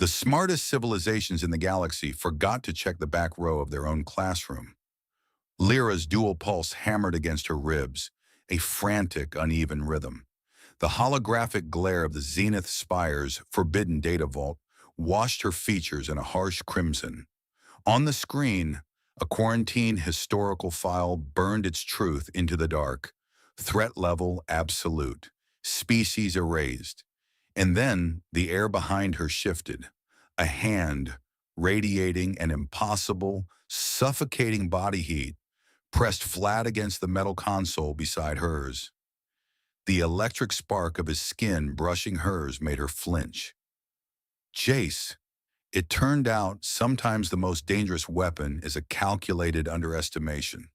The smartest civilizations in the galaxy forgot to check the back row of their own classroom. Lyra's dual pulse hammered against her ribs, a frantic, uneven rhythm. The holographic glare of the zenith spire's forbidden data vault washed her features in a harsh crimson. On the screen, a quarantine historical file burned its truth into the dark. Threat level absolute. Species erased. And then the air behind her shifted. A hand, radiating an impossible, suffocating body heat, pressed flat against the metal console beside hers. The electric spark of his skin brushing hers made her flinch. Jace. It turned out sometimes the most dangerous weapon is a calculated underestimation.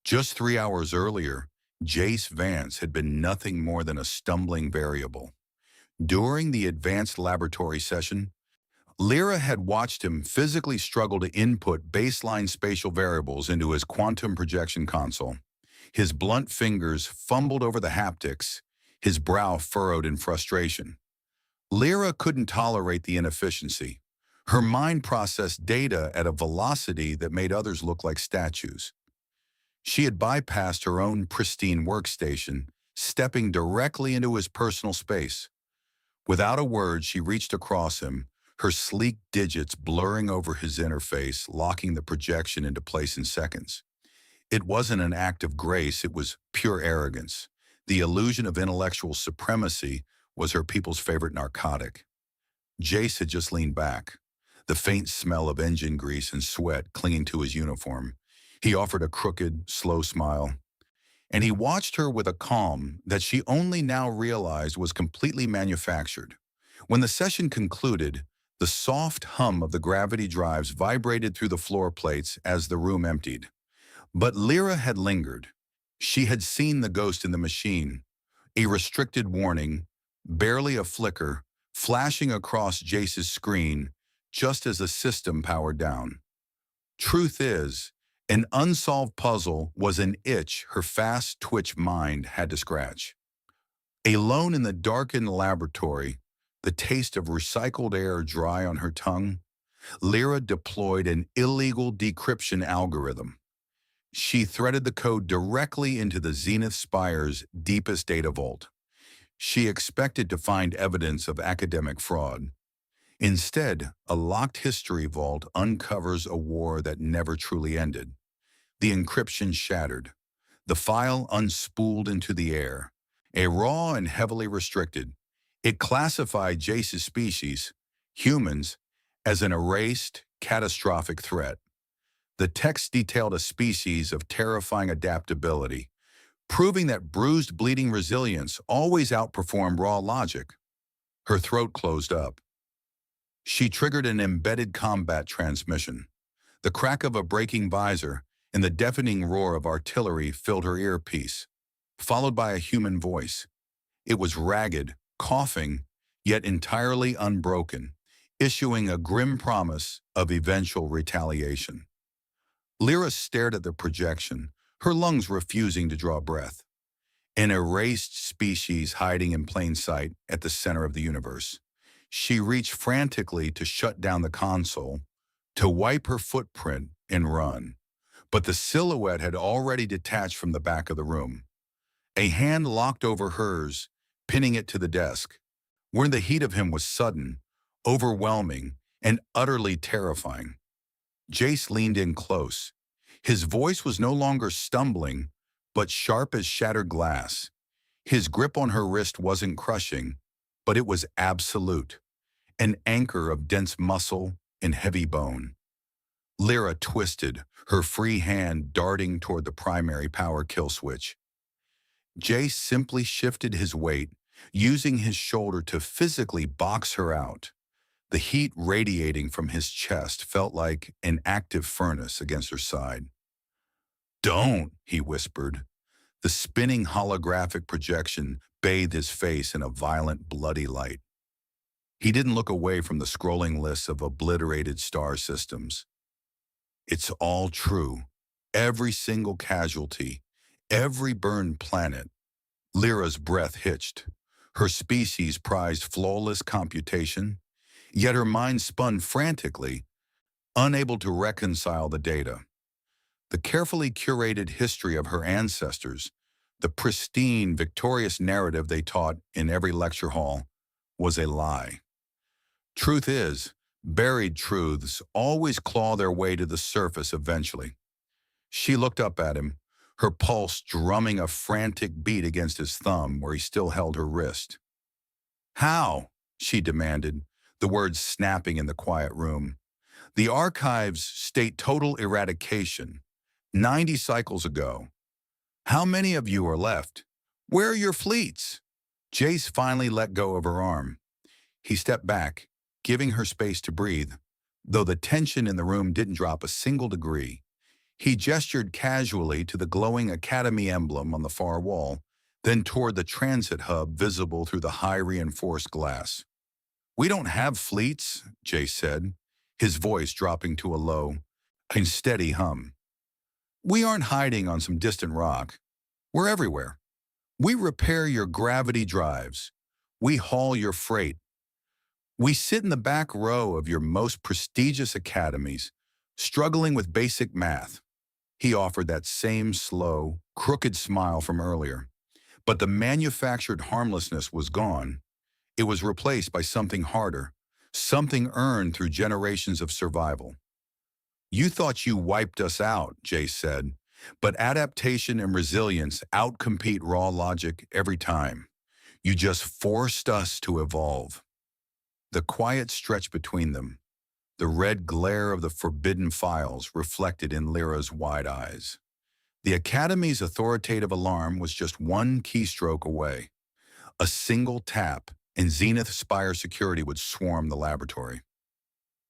Just 3 hours earlier, Jace Vance had been nothing more than a stumbling variable. During the advanced laboratory session, Lyra had watched him physically struggle to input baseline spatial variables into his quantum projection console. His blunt fingers fumbled over the haptics, his brow furrowed in frustration. Lyra couldn't tolerate the inefficiency. Her mind processed data at a velocity that made others look like statues. She had bypassed her own pristine workstation, stepping directly into his personal space. Without a word, she reached across him, her sleek digits blurring over his interface, locking the projection into place in seconds. It wasn't an act of grace, it was pure arrogance. The illusion of intellectual supremacy was her people's favorite narcotic. Jace had just leaned back, the faint smell of engine grease and sweat clinging to his uniform. He offered a crooked, slow smile, and he watched her with a calm that she only now realized was completely manufactured. When the session concluded, the soft hum of the gravity drives vibrated through the floor plates as the room emptied. But Lyra had lingered. She had seen the ghost in the machine, a restricted warning, barely a flicker, flashing across Jace's screen just as the system powered down. Truth is, an unsolved puzzle was an itch her fast-twitch mind had to scratch. Alone in the darkened laboratory, the taste of recycled air dry on her tongue, Lyra deployed an illegal decryption algorithm. She threaded the code directly into the Zenith Spire's deepest data vault. She expected to find evidence of academic fraud. Instead, a locked history vault uncovers a war that never truly ended. The encryption shattered. The file unspooled into the air. A raw and heavily restricted. It classified Jace's species, humans, as an erased, catastrophic threat. The text detailed a species of terrifying adaptability, proving that bruised, bleeding resilience always outperformed raw logic. Her throat closed up. She triggered an embedded combat transmission. The crack of a breaking visor and the deafening roar of artillery filled her earpiece, followed by a human voice. It was ragged, coughing, yet entirely unbroken, issuing a grim promise of eventual retaliation. Lyra stared at the projection, her lungs refusing to draw breath. An erased species hiding in plain sight at the center of the universe. She reached frantically to shut down the console, to wipe her footprint and run. But the silhouette had already detached from the back of the room. A hand locked over hers, pinning it to the desk, where the heat of him was sudden, overwhelming, and utterly terrifying. Jace leaned in close. His voice was no longer stumbling, but sharp as shattered glass. His grip on her wrist wasn't crushing, but it was absolute, an anchor of dense muscle and heavy bone. Lyra twisted, her free hand darting toward the primary power kill switch. Jace simply shifted his weight, using his shoulder to physically box her out. The heat radiating from his chest felt like an active furnace against her side. "Don't," he whispered. The spinning holographic projection bathed his face in a violent, bloody light. He didn't look away from the scrolling list of obliterated star systems. It's all true. Every single casualty, every burned planet. Lyra's breath hitched. Her species prized flawless computation. Yet her mind spun frantically, unable to reconcile the data. The carefully curated history of her ancestors, the pristine, victorious narrative they taught in every lecture hall, was a lie. Truth is, buried truths always claw their way to the surface eventually. She looked up at him, her pulse drumming a frantic beat against his thumb where he still held her wrist. "How?" she demanded, the words snapping in the quiet room. "The archives state total eradication. 90 cycles ago. How many of you are left? Where are your fleets?" Jace finally let go of her arm. He stepped back, giving her space to breathe, though the tension in the room didn't drop a single degree. He gestured casually to the glowing Academy emblem on the far wall, then toward the transit hub visible through the high reinforced glass. "We don't have fleets," Jace said, his voice dropping to a low and steady hum. "We aren't hiding on some distant rock. We're everywhere. We repair your gravity drives. We haul your freight. We sit in the back row of your most prestigious academies, struggling with basic math." He offered that same slow, crooked smile from earlier. But the manufactured harmlessness was gone. It was replaced by something harder, something earned through generations of survival. "You thought you wiped us out," Jace said, "but adaptation and resilience outcompete raw logic every time. You just forced us to evolve." The quiet stretch between them, the red glare of the forbidden files reflected in Lyra's wide eyes. The Academy's authoritative alarm was just one keystroke away. A single tap, and Zenith Spire security would swarm the laboratory.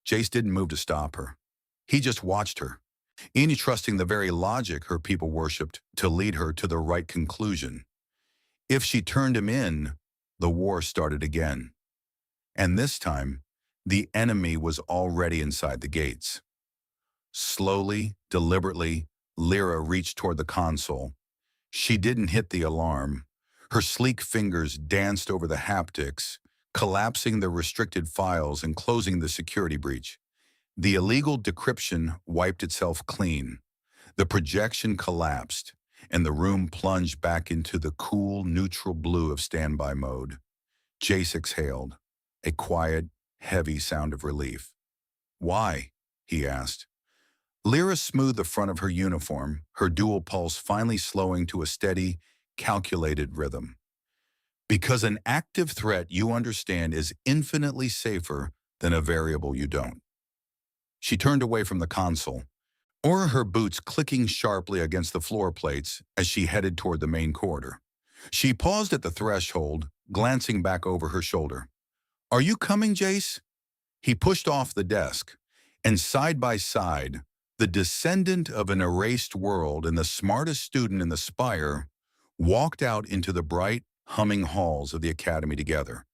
Jace didn't move to stop her. He just watched her, trusting the very logic her people worshipped to lead her to the right conclusion. If she turned him in, the war started again. And this time, the enemy was already inside the gates. Slowly, deliberately, Lyra reached toward the console. She didn't hit the alarm. Her sleek fingers danced over the haptics, collapsing the restricted files and closing the security breach. The illegal decryption wiped itself clean. The projection collapsed, and the room plunged back into the cool, neutral blue of standby mode. Jace exhaled, a quiet, heavy sound of relief. "Why?" he asked. Lyra smoothed the front of her uniform, her dual pulse finally slowing to a steady, calculated rhythm. "Because an active threat you understand is infinitely safer than a variable you don't." She turned away from the console, or her boots clicking sharply against the floor plates as she headed toward the main corridor. She paused at the threshold, glancing back over her shoulder. "Are you coming, Jace?" He pushed off the desk, and side by side, the descendant of an erased world and the smartest student in the Spire walked out into the bright, humming halls of the Academy together.